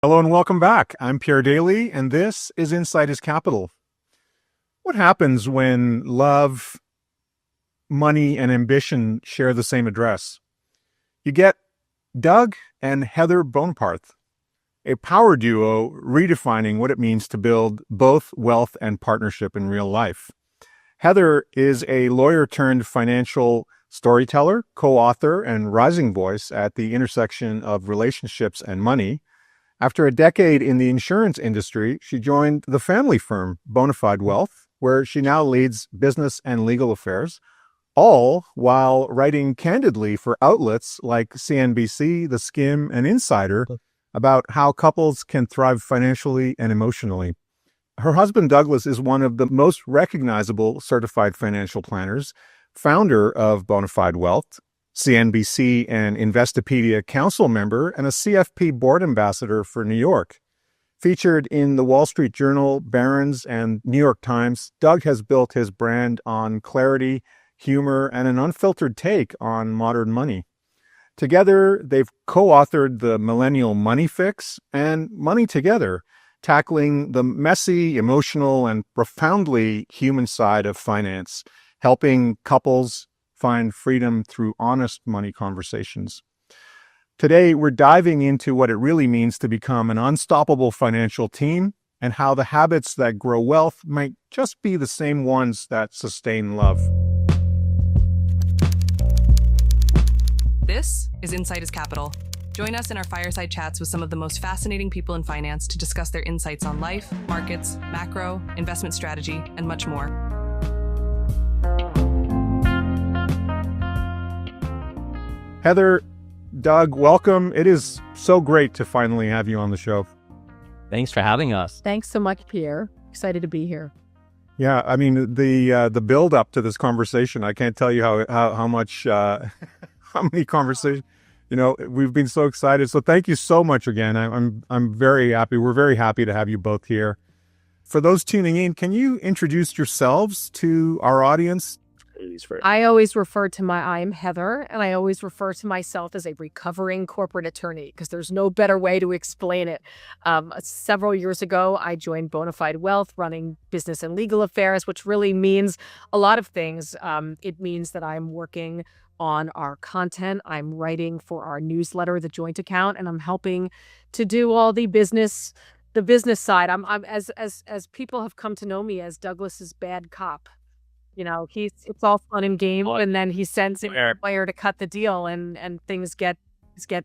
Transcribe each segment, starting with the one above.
Hello and welcome back. I'm Pierre Daillie, and this is Insight is Capital. What happens when love, money, and ambition share the same address? You get Doug and Heather Boneparth, a power duo redefining what it means to build both wealth and partnership in real life. Heather is a lawyer turned financial storyteller, co-author, and rising voice at the intersection of relationships and money. After a decade in the insurance industry, she joined the family firm Bone Fide Wealth, where she now leads business and legal affairs, all while writing candidly for outlets like CNBC, The Skim, and Insider about how couples can thrive financially and emotionally. Her husband, Douglas, is one of the most recognizable certified financial planners, founder of Bone Fide Wealth, CNBC and Investopedia council member, and a CFP board ambassador for New York. Featured in the Wall Street Journal, Barron's, and New York Times, Doug has built his brand on clarity, humor, and an unfiltered take on modern money. Together, they've co-authored the Millennial Money Fix and Money Together, tackling the messy, emotional, and profoundly human side of finance, helping couples find freedom through honest money conversations. Today, we're diving into what it really means to become an unstoppable financial team and how the habits that grow wealth might just be the same ones that sustain love. This is Insight is Capital. Join us in our fireside chats with some of the most fascinating people in finance to discuss their insights on life, markets, macro, investment strategy, and much more. Heather, Doug, welcome. It is so great to finally have you on the show. Thanks for having us. Thanks so much, Pierre. Excited to be here. Yeah, I mean, the build up to this conversation, I can't tell you how much how many conversations, we've been so excited. So thank you so much again. I'm very happy. We're very happy to have you both here. For those tuning in, can you introduce yourselves to our audience? I always refer to I'm Heather, and I always refer to myself as a recovering corporate attorney because there's no better way to explain it. Several years ago, I joined Bone Fide Wealth running business and legal affairs, which really means a lot of things. It means that I'm working on our content. I'm writing for our newsletter, The Joint Account, and I'm helping to do all the business side. I'm as people have come to know me as Douglas's bad cop. It's all fun and game, and then he sends in a player to cut the deal, and things get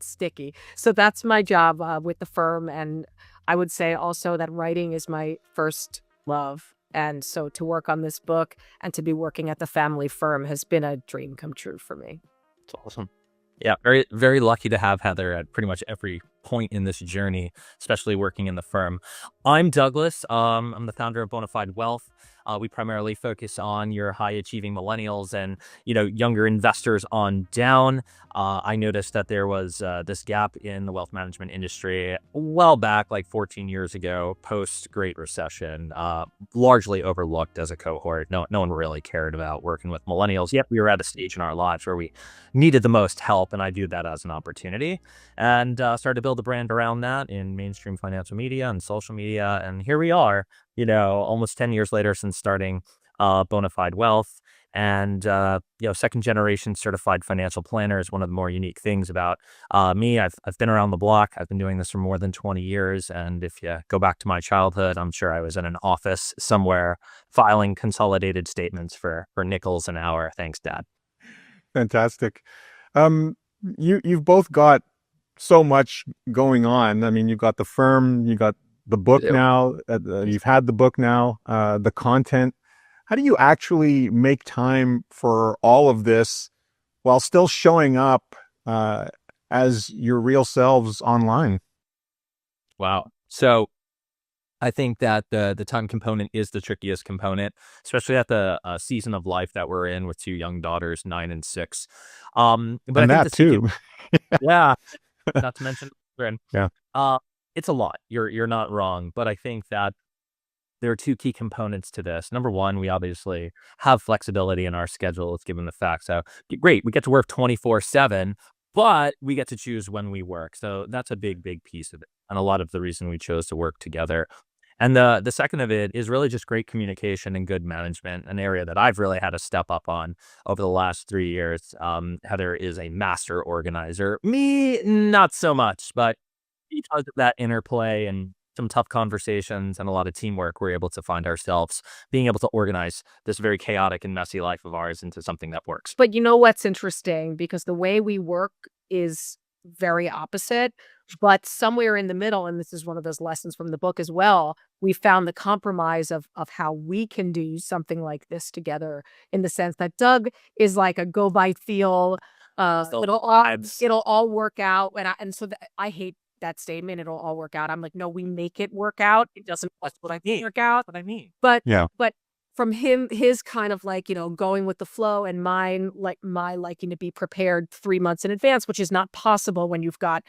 sticky. So that's my job with the firm, and I would say also that writing is my first love. And so to work on this book and to be working at the family firm has been a dream come true for me. It's awesome. Yeah, very, very lucky to have Heather at pretty much every point in this journey, especially working in the firm. I'm Douglas. I'm the founder of Bone Fide Wealth. We primarily focus on your high-achieving millennials and, younger investors on down. I noticed that there was this gap in the wealth management industry a while back, like 14 years ago, post-Great Recession, largely overlooked as a cohort. No one really cared about working with millennials. Yet we were at a stage in our lives where we needed the most help, and I viewed that as an opportunity and started to build a brand around that in mainstream financial media and social media. And here we are, almost 10 years later since starting Bone Fide Wealth. And, second generation certified financial planner is one of the more unique things about me. I've been around the block. I've been doing this for more than 20 years. And if you go back to my childhood, I'm sure I was in an office somewhere filing consolidated statements for nickels an hour. Thanks, Dad. Fantastic. You've both got so much going on. I mean, you've got the firm, you got the book now, you've had the book now, the content. How do you actually make time for all of this while still showing up as your real selves online? Wow. So I think that the time component is the trickiest component, especially at the season of life that we're in with two young daughters, 9 and 6. But and I think that too. Yeah. Not to mention, Yeah. It's a lot. You're not wrong, but I think that there are two key components to this. Number one, we obviously have flexibility in our schedules given the fact. So great, we get to work 24/7, but we get to choose when we work. So that's a big piece of it. and a lot of the reason we chose to work together. And the second of it is really just great communication and good management, an area that I've really had to step up on over the last 3 years. Heather is a master organizer. Me, not so much, but because of that interplay and some tough conversations and a lot of teamwork, we're able to find ourselves being able to organize this very chaotic and messy life of ours into something that works. But you know what's interesting? Because the way we work is very opposite, but somewhere in the middle, and this is one of those lessons from the book as well, we found the compromise of how we can do something like this together, in the sense that Doug is like a go by feel. So It'll all work out, I hate that statement. It'll all work out. I'm like, no, we make it work out. It doesn't That's what I mean. work out. That's what I mean. But Yeah. but from him, his kind of like, going with the flow, and mine, like my liking to be prepared 3 months in advance, which is not possible when you've got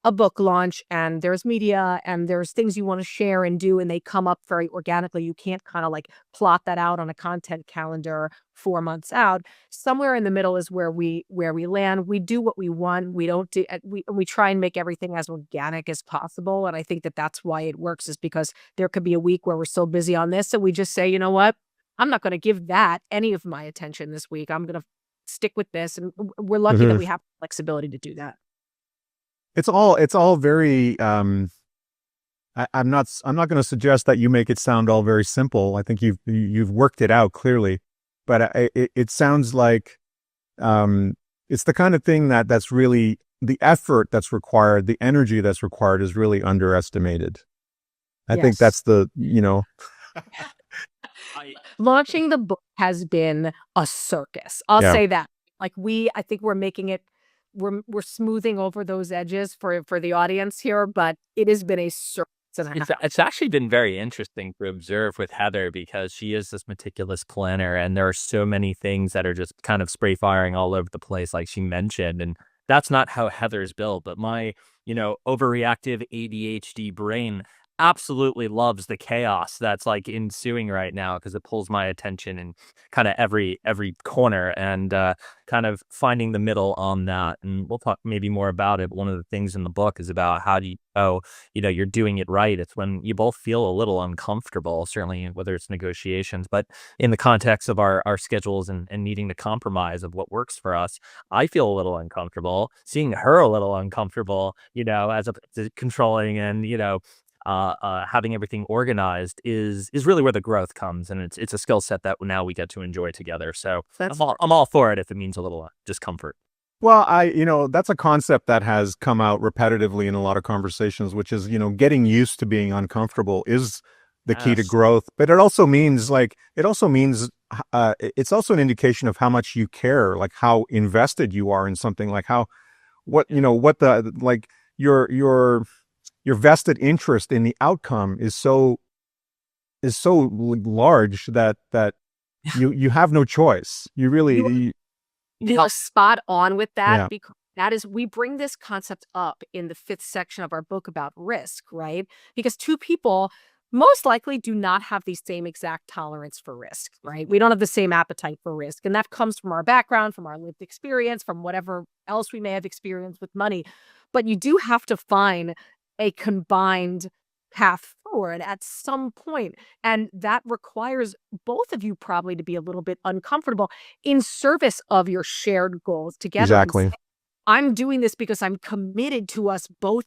a book launch and there's media and there's things you want to share and do, and they come up very organically. You can't kind of like plot that out on a content calendar 4 months out. Somewhere in the middle is where we land. We do what we want. We don't do we try and make everything as organic as possible. And I think that that's why it works, is because there could be a week where we're so busy on this, and we just say, you know what? I'm not going to give that any of my attention this week. I'm going to stick with this. And we're lucky that we have flexibility to do that. It's all very I'm not going to suggest that you make it sound all very simple. I think you've worked it out clearly, but it sounds like it's the kind of thing that's really, the effort that's required, the energy that's required is really underestimated. I think that's Launching the book has been a circus. I'll say that. Like I think we're making it, we're smoothing over those edges for the audience here, but it has been a circus. It's actually been very interesting to observe with Heather, because she is this meticulous planner, and there are so many things that are just kind of spray firing all over the place, like she mentioned. And that's not how Heather's built, but my, overreactive ADHD brain absolutely loves the chaos that's like ensuing right now, because it pulls my attention in kind of every corner, and kind of finding the middle on that. And we'll talk maybe more about it. But one of the things in the book is about how do you you're doing it right. It's when you both feel a little uncomfortable, certainly whether it's negotiations, but in the context of our schedules and needing to compromise of what works for us. I feel a little uncomfortable seeing her a little uncomfortable, as a controlling and having everything organized is really where the growth comes, and it's a skill set that now we get to enjoy together. So I'm all for it if it means a little discomfort. Well, that's a concept that has come out repetitively in a lot of conversations, which is, getting used to being uncomfortable is the key to growth. But it also means it's also an indication of how much you care, like how invested you are in something, like your vested interest in the outcome is so large that you have no choice. You really you're spot on with that, because that is, we bring this concept up in the 5th section of our book about risk, right? Because two people most likely do not have the same exact tolerance for risk, right? We don't have the same appetite for risk. And that comes from our background, from our lived experience, from whatever else we may have experienced with money. But you do have to find a combined path forward at some point. And that requires both of you probably to be a little bit uncomfortable in service of your shared goals together. Exactly. I'm doing this because I'm committed to us both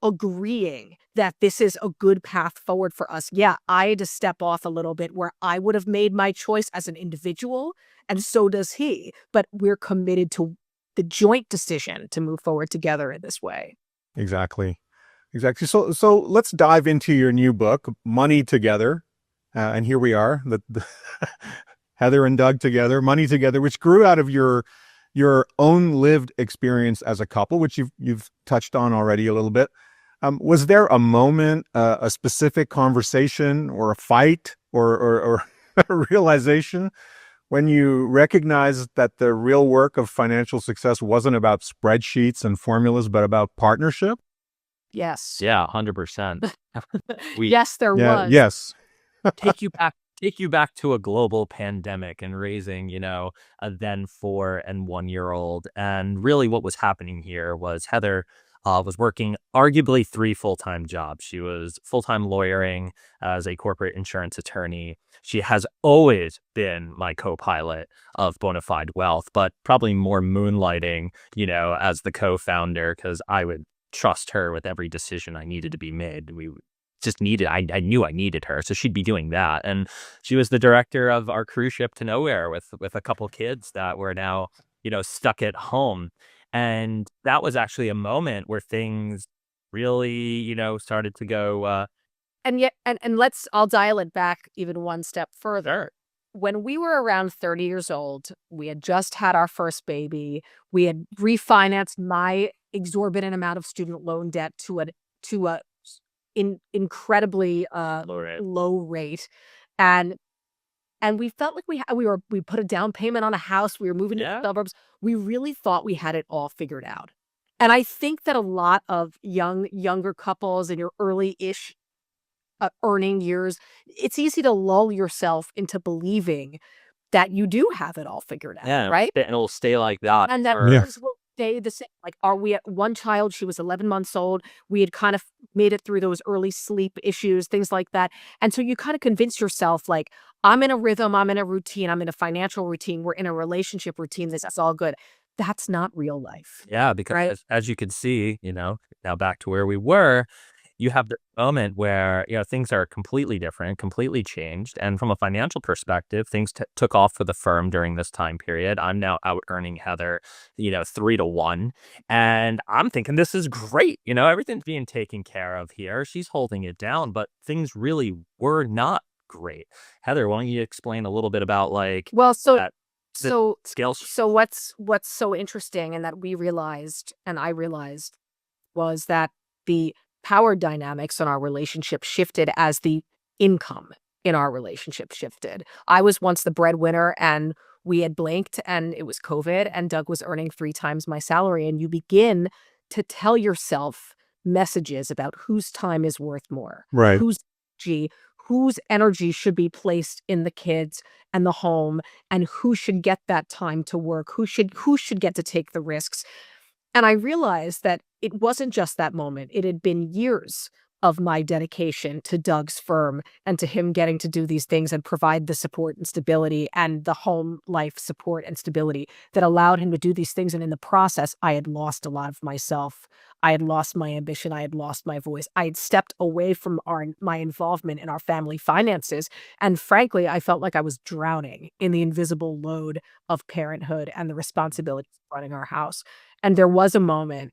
agreeing that this is a good path forward for us. Yeah, I had to step off a little bit where I would have made my choice as an individual, and so does he. But we're committed to the joint decision to move forward together in this way. Exactly. So let's dive into your new book, Money Together. And here we are, the Heather and Doug Together, Money Together, which grew out of your own lived experience as a couple, which you've touched on already a little bit. Was there a moment, a specific conversation or a fight or a realization when you recognized that the real work of financial success wasn't about spreadsheets and formulas, but about partnership? Yes. Yeah, 100%. Yes, there was. Yes. take you back to a global pandemic and raising, a then 4 and 1 year old. And really what was happening here was Heather was working arguably 3 full-time jobs. She was full-time lawyering as a corporate insurance attorney. She has always been my co-pilot of Bone Fide Wealth, but probably more moonlighting, as the co-founder, because I would trust her with every decision I needed to be made. We just needed, I knew I needed her, so she'd be doing that. And she was the director of our cruise ship to nowhere with a couple kids that were now, stuck at home. And that was actually a moment where things really, started to go. And yet, and I'll dial it back even one step further. When we were around 30 years old, we had just had our first baby. We had refinanced my exorbitant amount of student loan debt to a incredibly low rate. And we felt like we put a down payment on a house. We were moving to the suburbs. We really thought we had it all figured out. And I think that a lot of younger couples in your early-ish earning years, it's easy to lull yourself into believing that you do have it all figured out, right? And it'll stay like that. And that things will stay the same. Like, we at one child, she was 11 months old. We had kind of made it through those early sleep issues, things like that. And so you kind of convince yourself, like, I'm in a rhythm, I'm in a routine, I'm in a financial routine, we're in a relationship routine, this is all good. That's not real life. Yeah, because as you can see, now back to where we were, you have the moment where, things are completely different, completely changed. And from a financial perspective, things took off for the firm during this time period. I'm now out earning Heather, 3-1. And I'm thinking this is great. Everything's being taken care of here. She's holding it down, but things really were not great. Heather, why don't you explain a little bit about scales? So what's so interesting and that I realized was that the power dynamics in our relationship shifted as the income in our relationship shifted. I was once the breadwinner and we had blinked and it was COVID and Doug was earning 3 times my salary. And you begin to tell yourself messages about whose time is worth more, Right. whose energy should be placed in the kids and the home, and who should get that time to work, who should get to take the risks. And I realized that it wasn't just that moment. It had been years of my dedication to Doug's firm and to him getting to do these things and provide the support and stability and the home life support and stability that allowed him to do these things. And in the process, I had lost a lot of myself. I had lost my ambition. I had lost my voice. I had stepped away from my involvement in our family finances. And frankly, I felt like I was drowning in the invisible load of parenthood and the responsibility of running our house. And there was a moment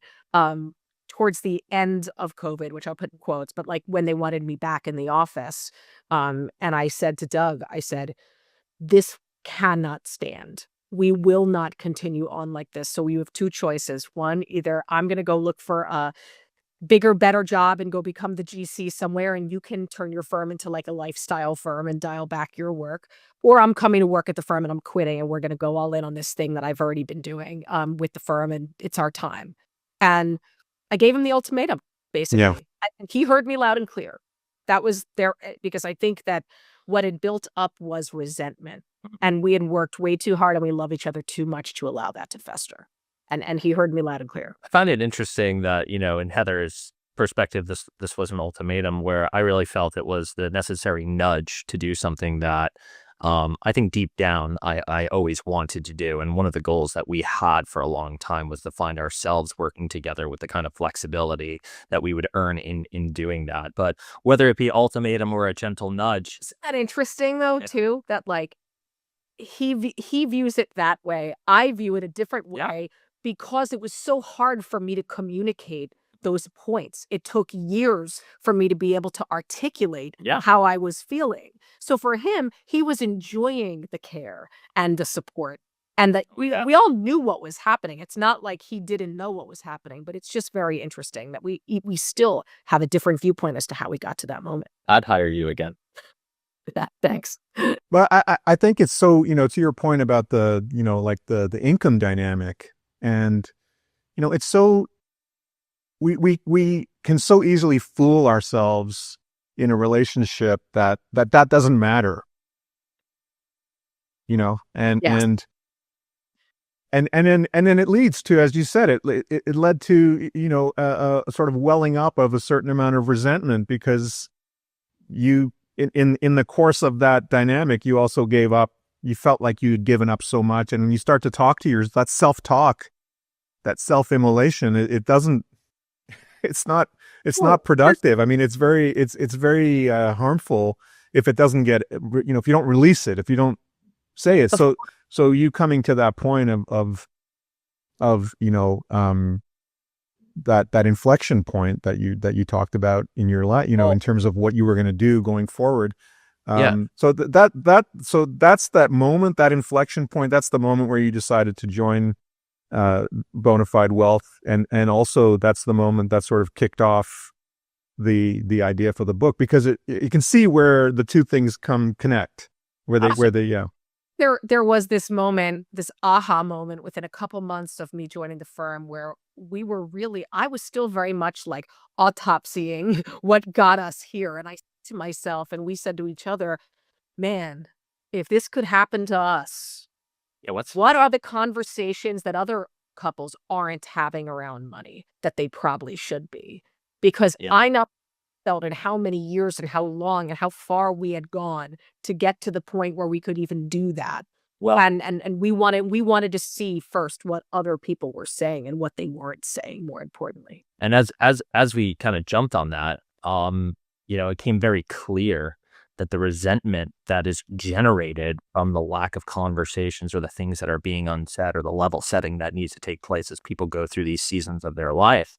towards the end of COVID, which I'll put in quotes, but like when they wanted me back in the office. And I said to Doug, this cannot stand. We will not continue on like this. So you have 2 choices. One, either I'm going to go look for a bigger, better job and go become the GC somewhere, and you can turn your firm into like a lifestyle firm and dial back your work, or I'm coming to work at the firm and I'm quitting and we're going to go all in on this thing that I've already been doing with the firm, and it's our time. And I gave him the ultimatum, basically. Yeah. And he heard me loud and clear. That was there because I think that what had built up was resentment, and we had worked way too hard and we love each other too much to allow that to fester. And he heard me loud and clear. I find it interesting that, in Heather's perspective, this was an ultimatum, where I really felt it was the necessary nudge to do something that I think deep down I always wanted to do. And one of the goals that we had for a long time was to find ourselves working together with the kind of flexibility that we would earn in doing that. But whether it be ultimatum or a gentle nudge. Isn't that interesting, though, too? That like he views it that way. I view it a different way because it was so hard for me to communicate those points. It took years for me to be able to articulate how I was feeling. So for him, he was enjoying the care and the support, and that we all knew what was happening. It's not like he didn't know what was happening, but it's just very interesting that we still have a different viewpoint as to how we got to that moment. I'd hire you again. Thanks. But I think it's so, to your point about the, like the income dynamic, and, it's so, we can so easily fool ourselves in a relationship that doesn't matter, and then it leads to, as you said, it led to, a sort of welling up of a certain amount of resentment, because you in the course of that dynamic, you also gave up. You felt like you had given up so much, and when you start to talk to that self-talk, that self-immolation, it doesn't. It's not productive. I mean, it's very harmful if it doesn't get, if you don't release it, if you don't say it. So you coming to that point of that inflection point that you talked about in your life, in terms of what you were going to do going forward. So that's that moment, that inflection point. That's the moment where you decided to join Bone Fide Wealth, and also that's the moment that sort of kicked off the idea for the book, because you can see where the two things connect, where they. There was this moment, this aha moment within a couple months of me joining the firm, where I was still very much like autopsying what got us here. And I said to myself, and we said to each other, man, if this could happen to us, what are the conversations that other couples aren't having around money that they probably should be? Because I not felt in how many years and how long and how far we had gone to get to the point where we could even do that. Well, and we wanted to see first what other people were saying and what they weren't saying, more importantly. And as we kind of jumped on that, it came very clear that the resentment that is generated from the lack of conversations, or the things that are being unsaid, or the level setting that needs to take place as people go through these seasons of their life,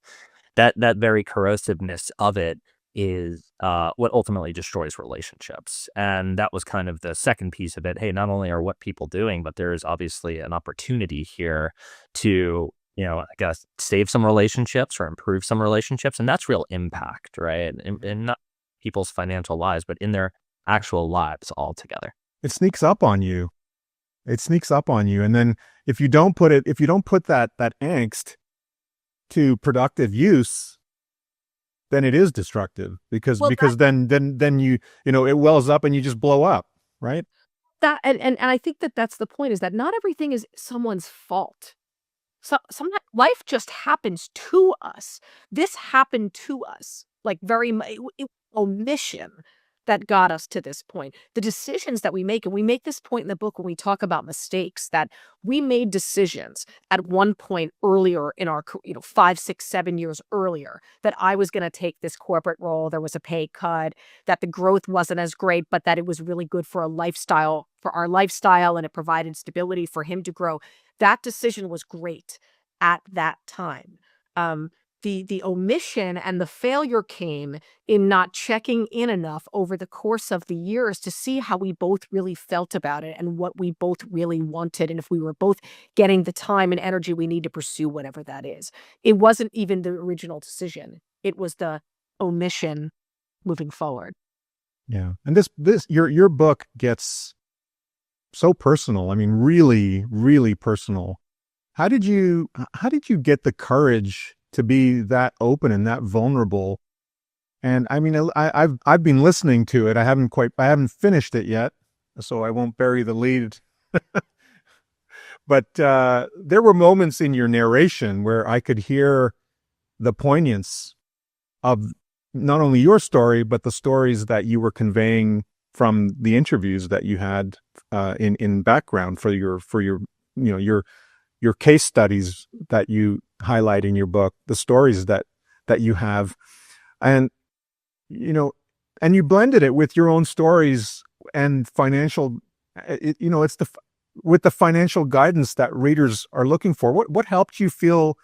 that very corrosiveness of it is what ultimately destroys relationships. And that was kind of the second piece of it. Hey, not only are what people doing, but there is obviously an opportunity here to, I guess, save some relationships or improve some relationships. And that's real impact, right? And not people's financial lives, but in their actual lives altogether. It sneaks up on you. And then if you don't put that angst to productive use, then it is destructive, because then you it wells up and you just blow up, right? That and I think that's the point, is that not everything is someone's fault. So sometimes life just happens to us. This happened to us, like omission that got us to this point. The decisions that we make, and we make this point in the book when we talk about mistakes, that we made decisions at one point earlier in our, 5, 6, 7 years earlier, that I was going to take this corporate role. There was a pay cut, that the growth wasn't as great, but that it was really good for our lifestyle, and it provided stability for him to grow. That decision was great at that time. The omission and the failure came in not checking in enough over the course of the years to see how we both really felt about it and what we both really wanted, and if we were both getting the time and energy we need to pursue whatever that is. It wasn't even the original decision. It was the omission moving forward. Yeah. And your book gets so personal. I mean, really, really personal. How did you get the courage to be that open and that vulnerable? And I mean, I've been listening to it. I haven't finished it yet, so I won't bury the lead. But there were moments in your narration where I could hear the poignance of not only your story, but the stories that you were conveying from the interviews that you had in background for your case studies that you highlight in your book, the stories that you have, and you blended it with your own stories and financial, with the financial guidance that readers are looking for. What helped you feel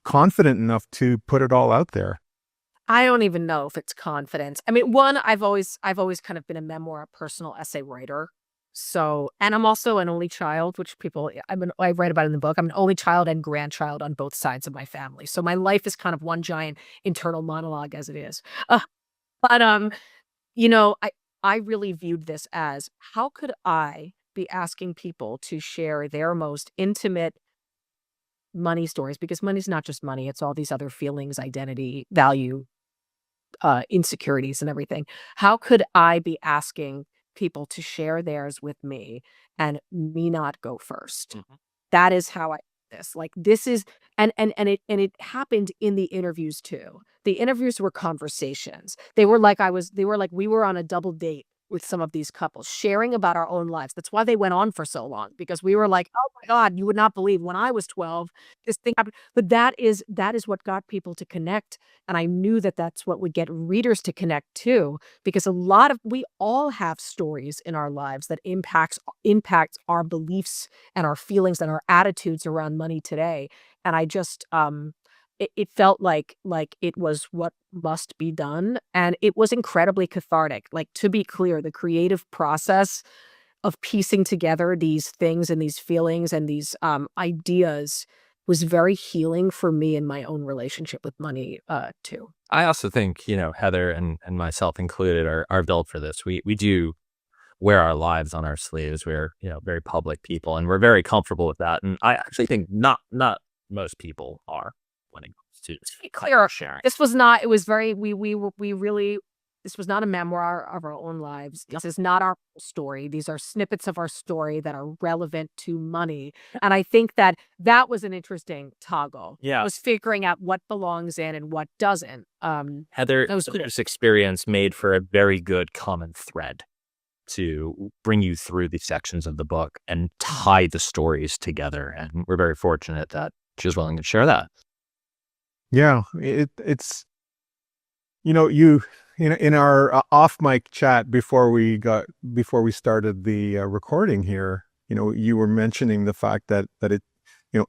confident enough to put it all out there? I don't even know if it's confidence. I mean, one, I've always kind of been a memoir, personal essay writer. So, and I'm also an only child, which I write about in the book. I'm an only child and grandchild on both sides of my family. So my life is kind of one giant internal monologue as it is. But I really viewed this as, how could I be asking people to share their most intimate money stories? Because money's not just money. It's all these other feelings, identity, value, insecurities and everything. How could I be asking people to share theirs with me and me not go first? Mm-hmm. That is how this. Like this is and it happened in the interviews too. The interviews were conversations. They were like we were on a double date with some of these couples sharing about our own lives. That's why they went on for so long, because we were like, "Oh my God, you would not believe when I was 12, this thing happened." But that is what got people to connect, and I knew that that's what would get readers to connect too, because we all have stories in our lives that impact our beliefs and our feelings and our attitudes around money today. And I just it felt like it was what must be done, and it was incredibly cathartic. Like, to be clear, the creative process of piecing together these things and these feelings and these ideas was very healing for me in my own relationship with money too. I also think, Heather and myself included are built for this. We do wear our lives on our sleeves. We're, very public people, and we're very comfortable with that. And I actually think not most people are when it comes to Be clear, sharing. this was not. It was very. We really. This was not a memoir of our own lives. This is not our whole story. These are snippets of our story that are relevant to money. And I think that was an interesting toggle. Yeah. Was figuring out what belongs in and what doesn't. Heather, that was this experience made for a very good common thread to bring you through the sections of the book and tie the stories together. And we're very fortunate that she was willing to share that. Yeah, it's you in our off mic chat before we started the recording here, you were mentioning the fact that it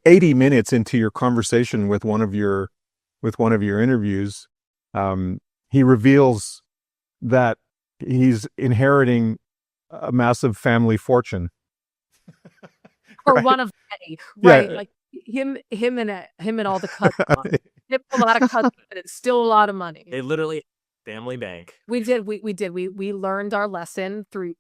80 minutes into your conversation with one of your interviews, he reveals that he's inheriting a massive family fortune. or Right? one of many, Yeah. right? Like him and all the cousins. Him a lot of cousins, but it's still a lot of money. They literally family bank. We did. We learned our lesson through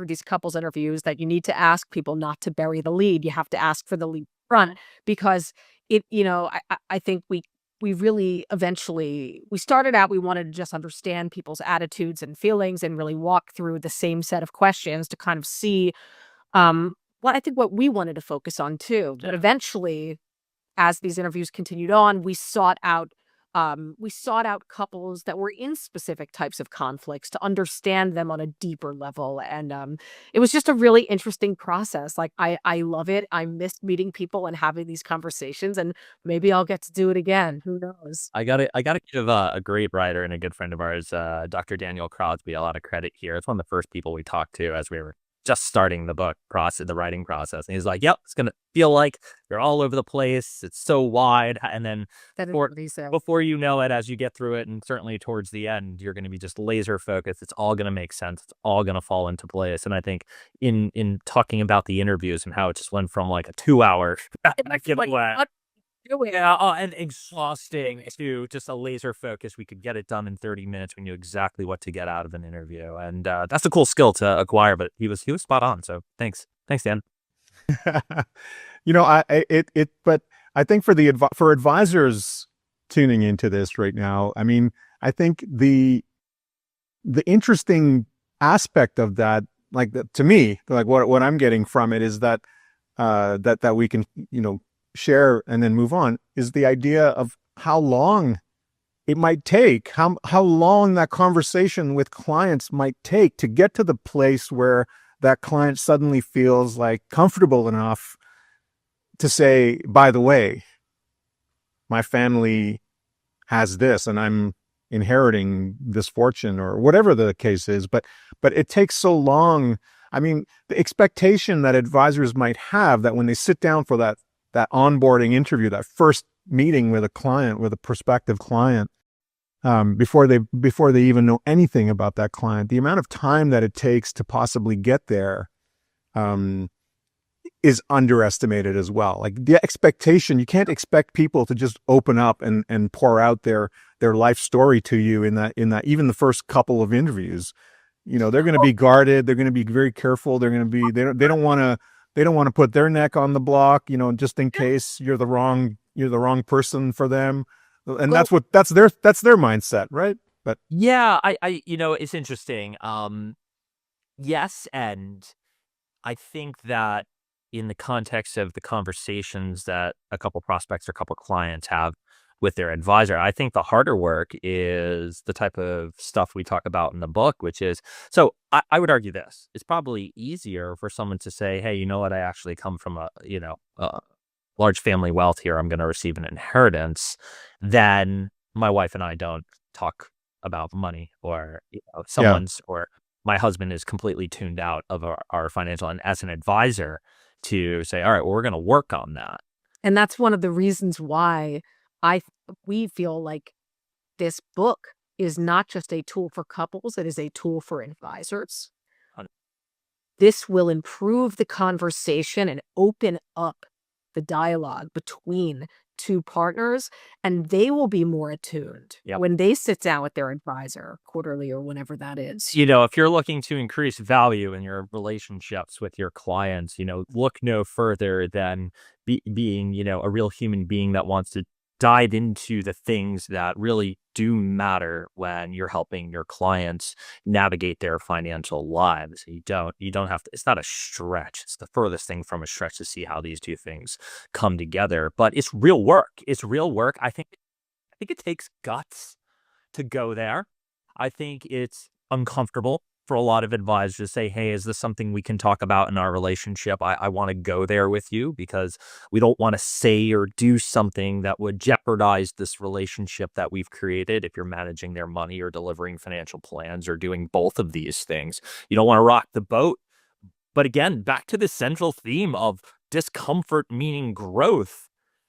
these couples interviews, that you need to ask people not to bury the lead. You have to ask for the lead front, because I think we really eventually, we started out, we wanted to just understand people's attitudes and feelings and really walk through the same set of questions to kind of see I think what we wanted to focus on too. But eventually, as these interviews continued on, we sought out couples that were in specific types of conflicts to understand them on a deeper level. And it was just a really interesting process. Like, I love it. I miss meeting people and having these conversations, and maybe I'll get to do it again. Who knows? I gotta give a great writer and a good friend of ours, Dr. Daniel Crosby, a lot of credit here. It's one of the first people we talked to as we were just starting the writing process. And he's like, "Yep, it's gonna feel like you're all over the place. It's so wide." And then That is what he said. before you know it, as you get through it, and certainly towards the end, you're going to be just laser focused. It's all going to make sense. It's all going to fall into place. And I think in talking about the interviews and how it just went from like a 2-hour giveaway. And exhausting to just a laser focus. We could get it done in 30 minutes. We knew exactly what to get out of an interview. And that's a cool skill to acquire, but he was spot on. So thanks, Dan. But I think for advisors tuning into this right now, I mean, I think the interesting aspect of that, to me, like what I'm getting from it is that that we can, share and then move on, is the idea of how long it might take, how long that conversation with clients might take to get to the place where that client suddenly feels like comfortable enough to say, by the way, my family has this and I'm inheriting this fortune, or whatever the case is. But it takes so long. I mean, the expectation that advisors might have that when they sit down for that onboarding interview, that first meeting with a prospective client, before they even know anything about that client, the amount of time that it takes to possibly get there is underestimated as well. Like, the expectation, you can't expect people to just open up and pour out their life story to you in that even the first couple of interviews. They're going to be guarded. They're going to be very careful. They're going to be, they don't want to put their neck on the block, just in case you're the wrong person for them. And that's their mindset, right? But yeah, I it's interesting. Yes, and I think that in the context of the conversations that a couple prospects or a couple clients have with their advisor. I think the harder work is the type of stuff we talk about in the book, which is, so I would argue this, it's probably easier for someone to say, hey, you know what, I actually come from a large family wealth here. I'm going to receive an inheritance, than my wife and I don't talk about money, or Yeah. or my husband is completely tuned out of our financial, and as an advisor to say, all right, well, we're going to work on that. And that's one of the reasons why we feel like this book is not just a tool for couples, it is a tool for advisors. This will improve the conversation and open up the dialogue between two partners, and they will be more attuned when they sit down with their advisor quarterly or whenever that is. If you're looking to increase value in your relationships with your clients, look no further than being, a real human being that wants to dive into the things that really do matter when you're helping your clients navigate their financial lives. You don't have to, it's not a stretch. It's the furthest thing from a stretch to see how these two things come together, but it's real work. It's real work. I think it takes guts to go there. I think it's uncomfortable for a lot of advisors to say, hey, is this something we can talk about in our relationship? I want to go there with you, because we don't want to say or do something that would jeopardize this relationship that we've created. If you're managing their money or delivering financial plans or doing both of these things, you don't want to rock the boat. But again, back to the central theme of discomfort meaning growth.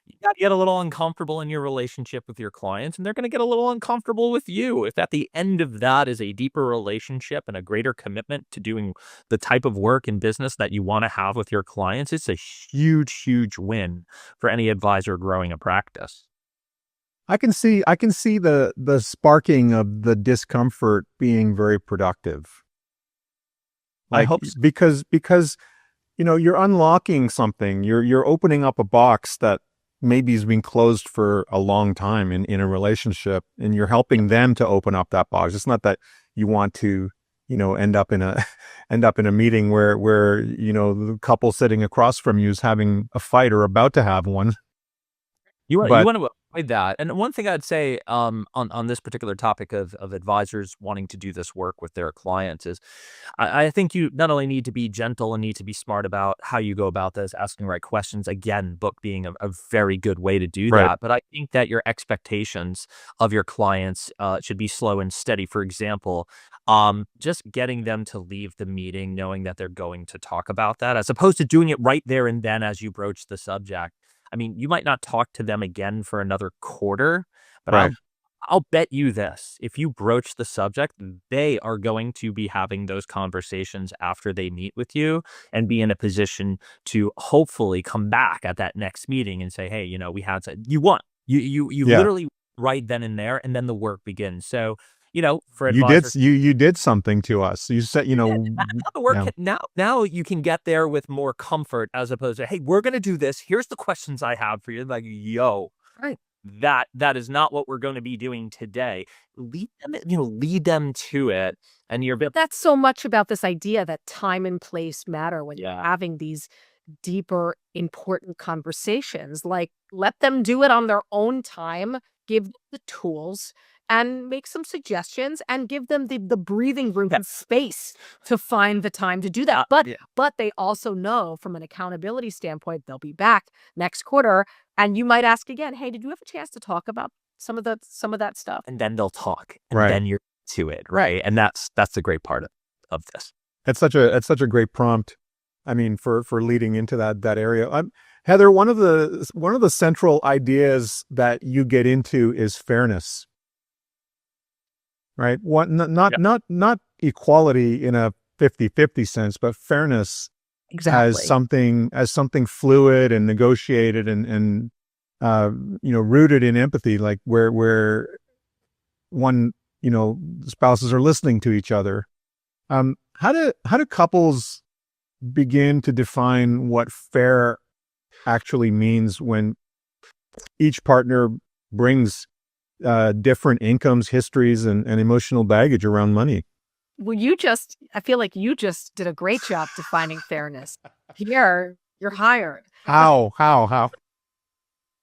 You got to get a little uncomfortable in your relationship with your clients, and they're going to get a little uncomfortable with you. If at the end of that is a deeper relationship and a greater commitment to doing the type of work in business that you want to have with your clients, it's a huge, huge win for any advisor growing a practice. I can see the sparking of the discomfort being very productive. I hope so. Because you're unlocking something. You're opening up a box that maybe has been closed for a long time in a relationship, and you're helping them to open up that box. It's not that you want to, end up in a meeting where the couple sitting across from you is having a fight or about to have one. You want to avoid that. And one thing I'd say on this particular topic of advisors wanting to do this work with their clients is, I think you not only need to be gentle and need to be smart about how you go about this, asking the right questions. Again, book being a very good way to do that. But I think that your expectations of your clients should be slow and steady. For example, just getting them to leave the meeting knowing that they're going to talk about that, as opposed to doing it right there and then as you broach the subject. I mean, you might not talk to them again for another quarter, but I'll bet you this. If you broach the subject, they are going to be having those conversations after they meet with you, and be in a position to hopefully come back at that next meeting and say, hey, we had you won. You literally right then and there, and then the work begins. So, for advisors, you did something to us. You said, now you can get there with more comfort, as opposed to, hey, we're going to do this. Here's the questions I have for you. Like, that is not what we're going to be doing today. Lead them to it. And That's so much about this idea that time and place matter when you're having these deeper, important conversations. Like, let them do it on their own time, give them the tools, and make some suggestions, and give them the breathing room and space to find the time to do that. But they also know, from an accountability standpoint, they'll be back next quarter, and you might ask again, hey, did you have a chance to talk about some of that stuff? And then they'll talk, and then you're to it, right? And that's the great part of this. It's such a great prompt. I mean, for leading into that area. Heather, one of the central ideas that you get into is fairness. Right. Not equality in a 50-50 sense, but fairness as something fluid and negotiated and rooted in empathy, like where one, spouses are listening to each other. How do couples begin to define what fair actually means when each partner brings different incomes, histories, and emotional baggage around money? Well, I feel like you just did a great job defining fairness. Pierre You're hired. How?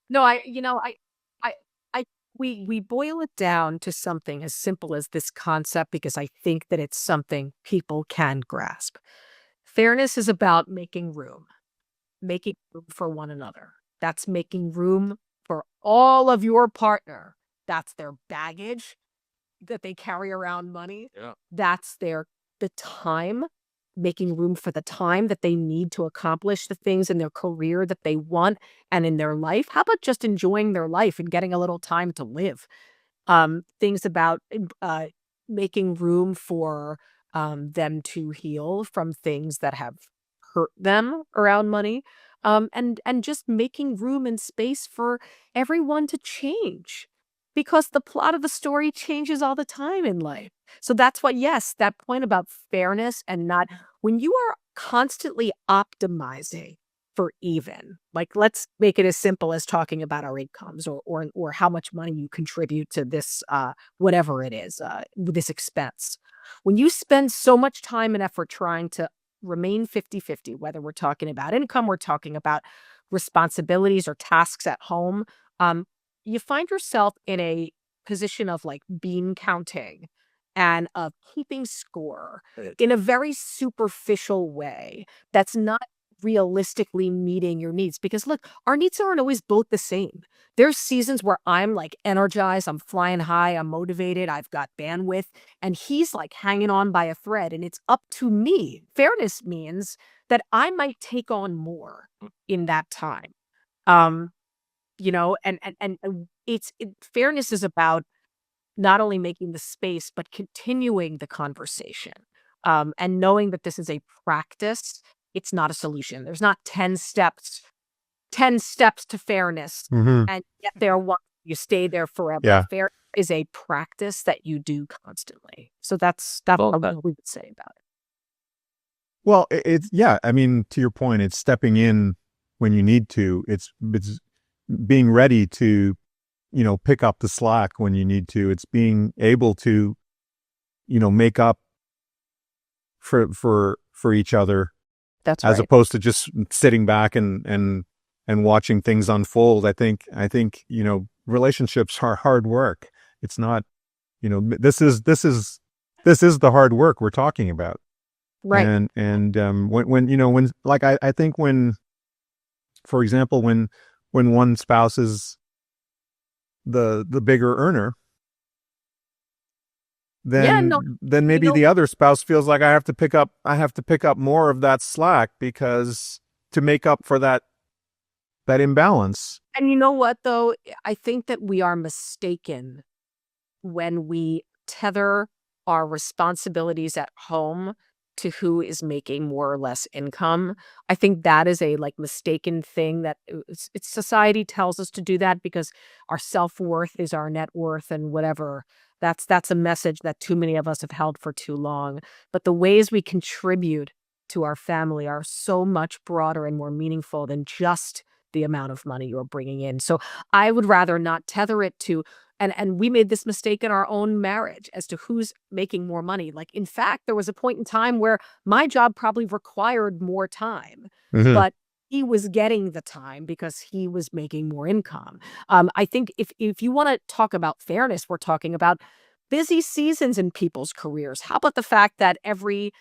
No, I we boil it down to something as simple as this concept because I think that it's something people can grasp. Fairness is about making room for one another. That's making room for all of your partner. That's their baggage that they carry around money. Yeah. That's the time, making room for the time that they need to accomplish the things in their career that they want and in their life. How about just enjoying their life and getting a little time to live? Things about making room for them to heal from things that have hurt them around money, and just making room and space for everyone to change, because the plot of the story changes all the time in life. So that's what, yes, that point about fairness and not when you are constantly optimizing for even. Like, let's make it as simple as talking about our incomes or how much money you contribute to this whatever it is, this expense. When you spend so much time and effort trying to remain 50-50, whether we're talking about income, we're talking about responsibilities or tasks at home, you find yourself in a position of like bean counting and of keeping score in a very superficial way that's not realistically meeting your needs. Because look, our needs aren't always both the same. There's seasons where I'm like energized, I'm flying high, I'm motivated, I've got bandwidth, and he's like hanging on by a thread, and it's up to me. Fairness means that I might take on more in that time. Um, and fairness is about not only making the space, but continuing the conversation, and knowing that this is a practice. It's not a solution. There's not 10 steps to fairness, Mm-hmm. and get there once you stay there forever. Yeah. Fair is a practice that you do constantly. So that's what we would say about it. Well, it's yeah. I mean, to your point, it's stepping in when you need to. It's being ready to, pick up the slack when you need to. It's being able to, make up for each other, That's as right. opposed to just sitting back and watching things unfold. I think relationships are hard work. It's not, this is the hard work we're talking about. Right. And when like I think when, for example, when one spouse is the bigger earner, Yeah, no, then you maybe know, the other spouse feels like I have to pick up more of that slack because to make up for that imbalance. and you know what though? I think that we are mistaken when we tether our responsibilities at home to who is making more or less income. I think that is a like mistaken thing that it's society tells us to do that because our self-worth is our net worth and whatever. That's a message that too many of us have held for too long. But the ways we contribute to our family are so much broader and more meaningful than just the amount of money you're bringing in. So I would rather not tether it to, and we made this mistake in our own marriage as to who's making more money. Like, in fact, there was a point in time where my job probably required more time, Mm-hmm. but he was getting the time because he was making more income. I think if you want to talk about fairness, we're talking about busy seasons in people's careers. How about the fact that every,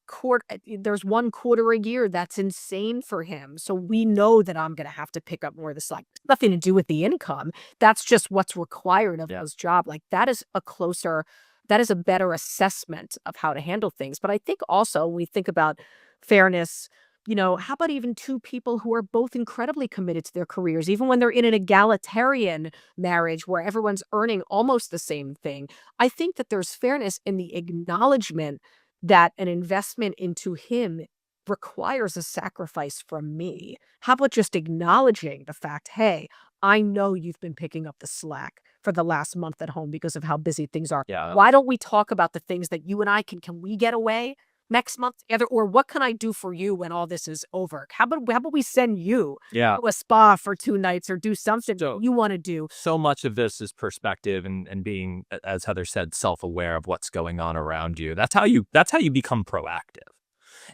quarter, there's one quarter a year that's insane for him. So we know that I'm going to have to pick up more of the slack. Nothing to do with the income. That's just what's required of his job. Like that is a better assessment of how to handle things. But I think also when we think about fairness, how about even two people who are both incredibly committed to their careers, even when they're in an egalitarian marriage where everyone's earning almost the same thing? I think that there's fairness in the acknowledgement that an investment into him requires a sacrifice from me. How about just acknowledging the fact, hey, I know you've been picking up the slack for the last month at home because of how busy things are. Yeah. Why don't we talk about the things that you and I can we get away next month together? Or what can I do for you when all this is over? How about we send you Yeah. to a spa for 2 nights or do something So- you want to do? So much of this is perspective and being, as Heather said, self-aware of what's going on around you. That's how you become proactive.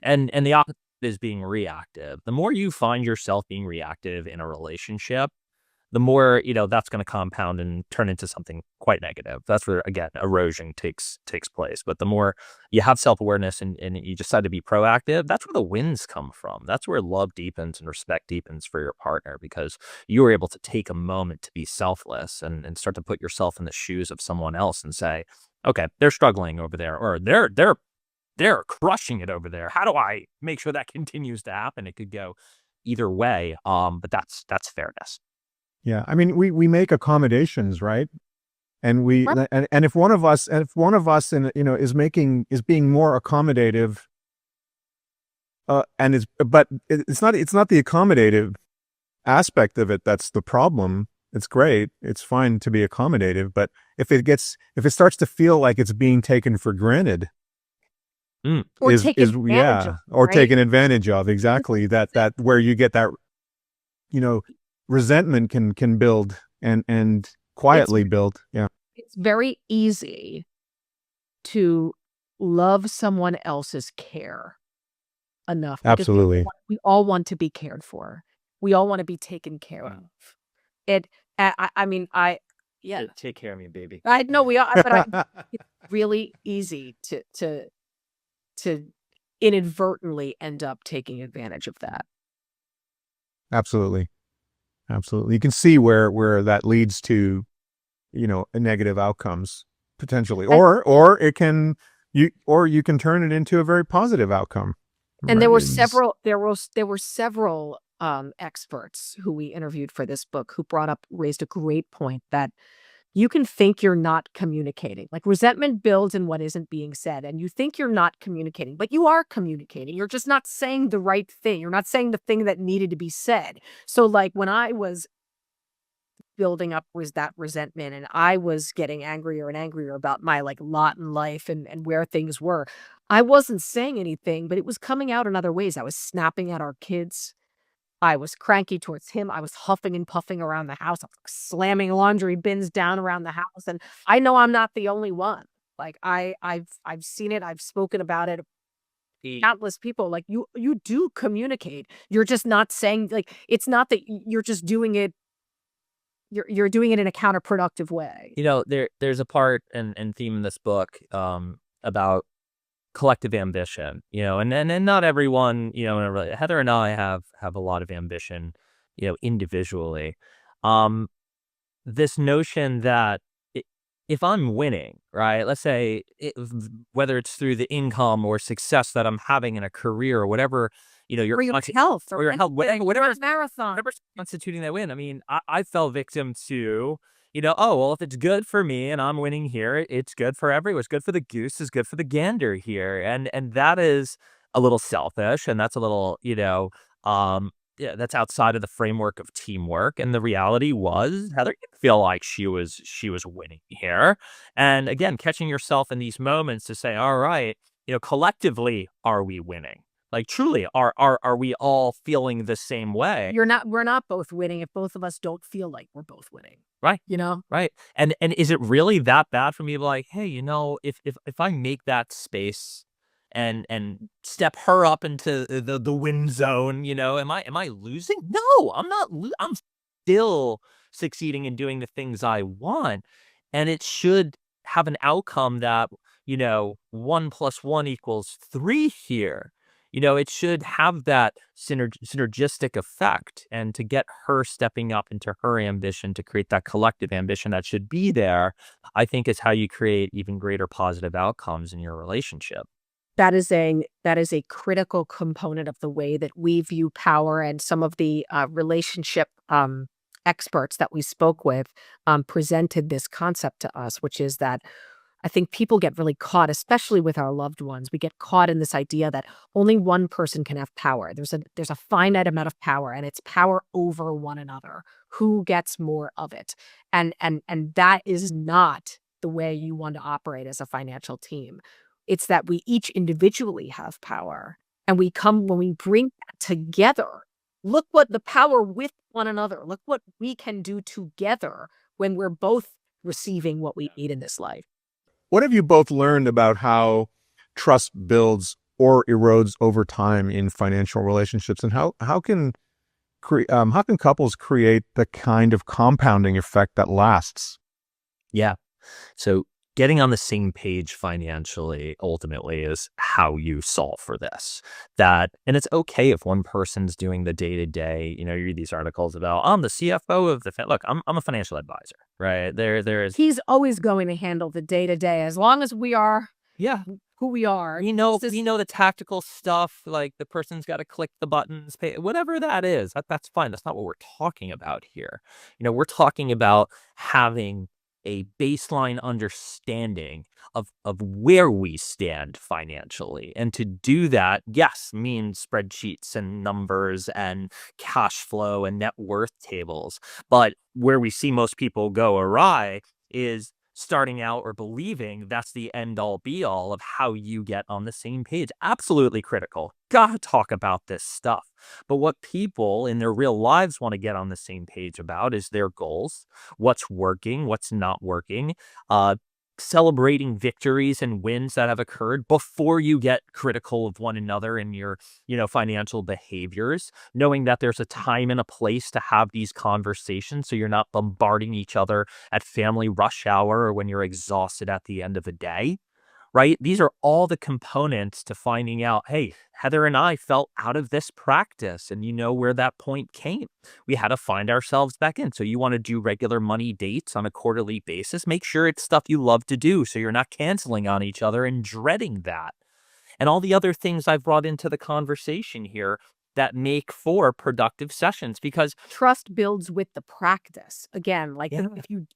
And the is being reactive. The more you find yourself being reactive in a relationship, the more, that's going to compound and turn into something quite negative. That's where, again, erosion takes place. But the more you have self-awareness and you decide to be proactive, that's where the wins come from. That's where love deepens and respect deepens for your partner, because you were able to take a moment to be selfless and start to put yourself in the shoes of someone else and say, okay, they're struggling over there, or they're crushing it over there. How do I make sure that continues to happen? It could go either way. But that's fairness. Yeah, I mean, we make accommodations, right? And Right. and if one of us is being more accommodative, but it's not the accommodative aspect of it that's the problem. It's great, it's fine to be accommodative, but if it starts to feel like it's being taken for granted, Or take advantage of, or right? taken advantage of, exactly, that where you get that, resentment can build and quietly build. Yeah, It's very easy to love someone else's care enough because absolutely. we all want to be cared for. We all want to be taken care of. It, I mean, yeah, Take care of me, baby. I know we are, but it's really easy to inadvertently end up taking advantage of that. Absolutely. You can see where that leads to, negative outcomes potentially, or you can turn it into a very positive outcome. And Right? there were several experts who we interviewed for this book who raised a great point that you can think you're not communicating. Like, resentment builds in what isn't being said, and you think you're not communicating, but you are communicating. You're just not saying the right thing. You're not saying the thing that needed to be said. So, like, when I was building up was that resentment, and I was getting angrier and angrier about my lot in life and where things were, I wasn't saying anything, but it was coming out in other ways. I was snapping at our kids. I was cranky towards him. I was huffing and puffing around the house. I was slamming laundry bins down around the house. And I know I'm not the only one. Like, I've seen it. I've spoken about it. Countless people. Like, you do communicate. You're just not saying, like, it's not that you're just doing it. You're doing it in a counterproductive way. There's a part and theme in this book about collective ambition, and not everyone, Heather and I have a lot of ambition, individually. This notion that if I'm winning, right, let's say whether it's through the income or success that I'm having in a career or whatever, your Or your health, or your health, whatever marathon. whatever's constituting that win. I mean, I fell victim to, oh, well, if it's good for me and I'm winning here, it's good for everyone. It's good for the goose, it's good for the gander here. And that is a little selfish, and that's a little, yeah, that's outside of the framework of teamwork. And the reality was Heather didn't feel like she was winning here. And again, catching yourself in these moments to say, all right, collectively, are we winning? Like, truly, are we all feeling the same way? We're not both winning if both of us don't feel like we're both winning. Right. You know? Right. And is it really that bad for me to be like, hey, if I make that space and step her up into the win zone, am I losing? No, I'm not. I'm still succeeding and doing the things I want. And it should have an outcome that, 1 + 1 = 3 here. It should have that synergistic effect, and to get her stepping up into her ambition to create that collective ambition that should be there, I think is how you create even greater positive outcomes in your relationship. That is a critical component of the way that we view power, and some of the relationship experts that we spoke with presented this concept to us, which is that I think people get really caught, especially with our loved ones. We get caught in this idea that only one person can have power. There's a finite amount of power, and it's power over one another. Who gets more of it? And that is not the way you want to operate as a financial team. It's that we each individually have power, and when we bring that together, look what the power with one another, look what we can do together when we're both receiving what we need in this life. What have you both learned about how trust builds or erodes over time in financial relationships? And how can couples create the kind of compounding effect that lasts? Yeah. So getting on the same page financially ultimately is how you solve for this. And it's okay if one person's doing the day to day. You read these articles about I'm the CFO of the look. I'm a financial advisor, right? There is He's always going to handle the day to day as long as we are yeah. who we are. We know the tactical stuff, like the person's got to click the buttons, pay whatever that is. That's fine. That's not what we're talking about here. We're talking about having a baseline understanding of where we stand financially. And to do that, yes, means spreadsheets and numbers and cash flow and net worth tables. But where we see most people go awry is starting out or believing that's the end all be all of how you get on the same page. Absolutely critical. Gotta talk about this stuff. But what people in their real lives want to get on the same page about is their goals, what's working, what's not working, celebrating victories and wins that have occurred before you get critical of one another in your, financial behaviors, knowing that there's a time and a place to have these conversations so you're not bombarding each other at family rush hour or when you're exhausted at the end of the day. Right? These are all the components to finding out, hey, Heather and I felt out of this practice. And you know where that point came. We had to find ourselves back in. So you want to do regular money dates on a quarterly basis. Make sure it's stuff you love to do so you're not canceling on each other and dreading that. And all the other things I've brought into the conversation here that make for productive sessions because Trust builds with the practice. Again, like Yeah.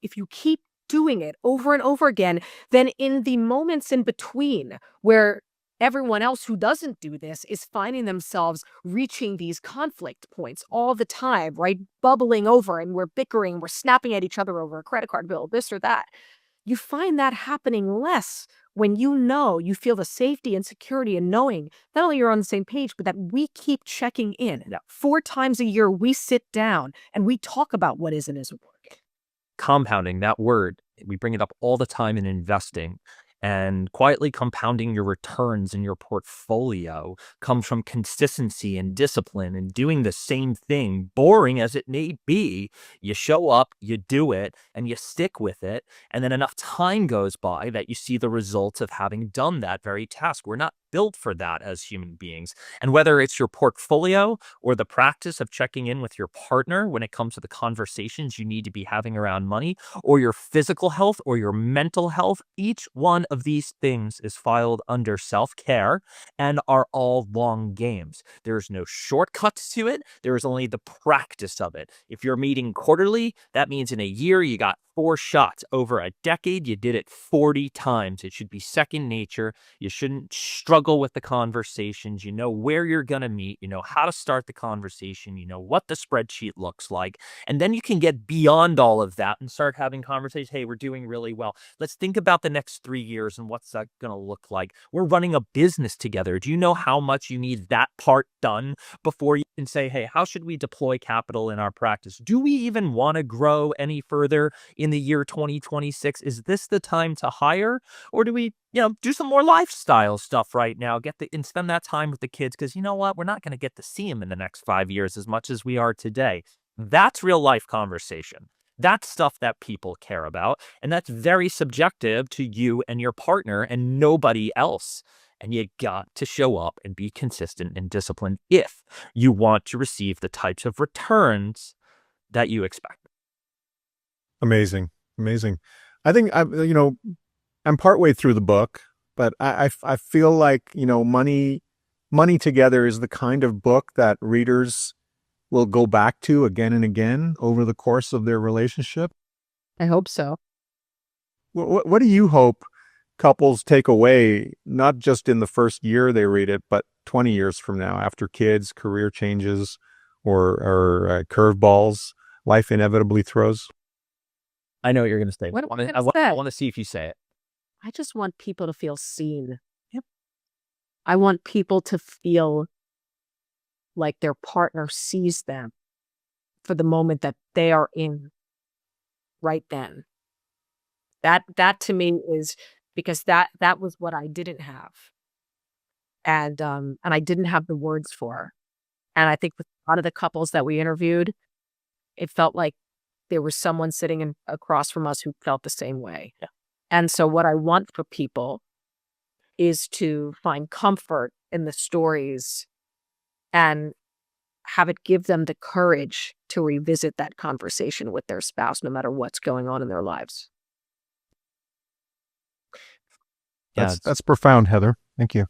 if you keep doing it over and over again, then in the moments in between where everyone else who doesn't do this is finding themselves reaching these conflict points all the time, right? Bubbling over and we're bickering, we're snapping at each other over a credit card bill, this or that. You find that happening less when you feel the safety and security in knowing not only you're on the same page, but that we keep checking in. Yeah. 4 times a year, we sit down and we talk about what is and isn't working. Compounding, that word, we bring it up all the time in investing. And quietly compounding your returns in your portfolio comes from consistency and discipline and doing the same thing, boring as it may be. You show up, you do it, and you stick with it. And then enough time goes by that you see the results of having done that very task. We're not built for that as human beings. And whether it's your portfolio or the practice of checking in with your partner when it comes to the conversations you need to be having around money, or your physical health or your mental health, each one of these things is filed under self-care and are all long games. There's no shortcuts to it. There is only the practice of it. If you're meeting quarterly, that means in a year you got 4 shots. Over a decade, you did it 40 times. It should be second nature. You shouldn't struggle with the conversations. You know where you're going to meet. You know how to start the conversation. You know what the spreadsheet looks like. And then you can get beyond all of that and start having conversations. Hey, we're doing really well. Let's think about the next 3 years and what's that going to look like. We're running a business together. Do you know how much you need that part done before you can say, hey, how should we deploy capital in our practice? Do we even want to grow any further in the year 2026? Is this the time to hire? Or do we, do some more lifestyle stuff right now, and spend that time with the kids? Because you know what? We're not going to get to see them in the next 5 years as much as we are today. That's real life conversation. That's stuff that people care about. And that's very subjective to you and your partner and nobody else. And you got to show up and be consistent and disciplined if you want to receive the types of returns that you expect. Amazing. Amazing. I think I'm partway through the book, but I feel like, Money Together is the kind of book that readers will go back to again and again over the course of their relationship. I hope so. What do you hope couples take away, not just in the first year they read it, but 20 years from now, after kids, career changes, or curveballs life inevitably throws? I know what you're going to say. What am I I gonna say? want to see if you say it. I just want people to feel seen. Yep. I want people to feel like their partner sees them for the moment that they are in right then. That to me is because that was what I didn't have. and I didn't have the words for her. And I think with a lot of the couples that we interviewed, it felt like there was someone sitting across from us who felt the same way. Yeah. And so what I want for people is to find comfort in the stories and have it give them the courage to revisit that conversation with their spouse, no matter what's going on in their lives. Yeah, That's profound, Heather. Thank you.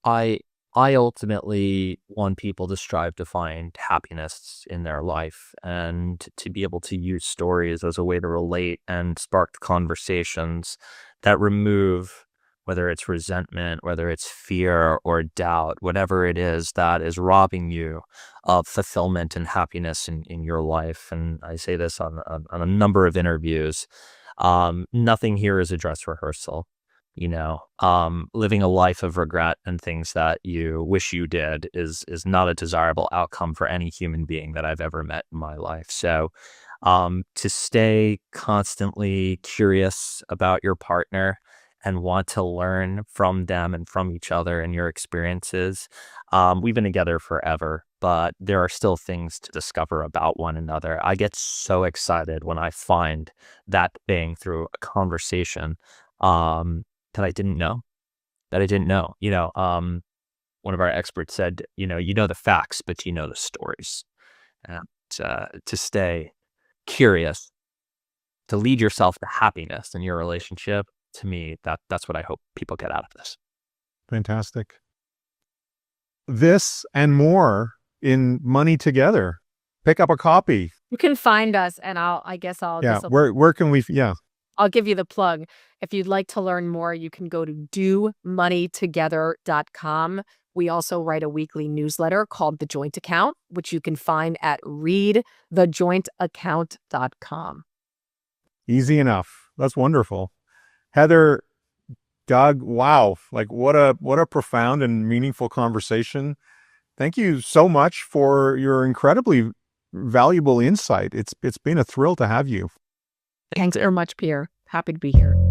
I ultimately want people to strive to find happiness in their life and to be able to use stories as a way to relate and spark conversations that remove, whether it's resentment, whether it's fear or doubt, whatever it is that is robbing you of fulfillment and happiness in your life. And I say this on a number of interviews. Nothing here is a dress rehearsal. Living a life of regret and things that you wish you did is not a desirable outcome for any human being that I've ever met in my life. So to stay constantly curious about your partner and want to learn from them and from each other and your experiences. We've been together forever, but there are still things to discover about one another. I get so excited when I find that thing through a conversation that I didn't know. One of our experts said, you know the facts, but you know the stories. And to stay curious, to lead yourself to happiness in your relationship, to me, that's what I hope people get out of this. Fantastic. This and more in Money Together. Pick up a copy. You can find us, and Where can we? Yeah. I'll give you the plug. If you'd like to learn more, you can go to domoneytogether.com. We also write a weekly newsletter called The Joint Account, which you can find at readthejointaccount.com. Easy enough. That's wonderful. Heather, Doug, wow. Like what a profound and meaningful conversation. Thank you so much for your incredibly valuable insight. It's been a thrill to have you. Thanks very much, Pierre. Happy to be here.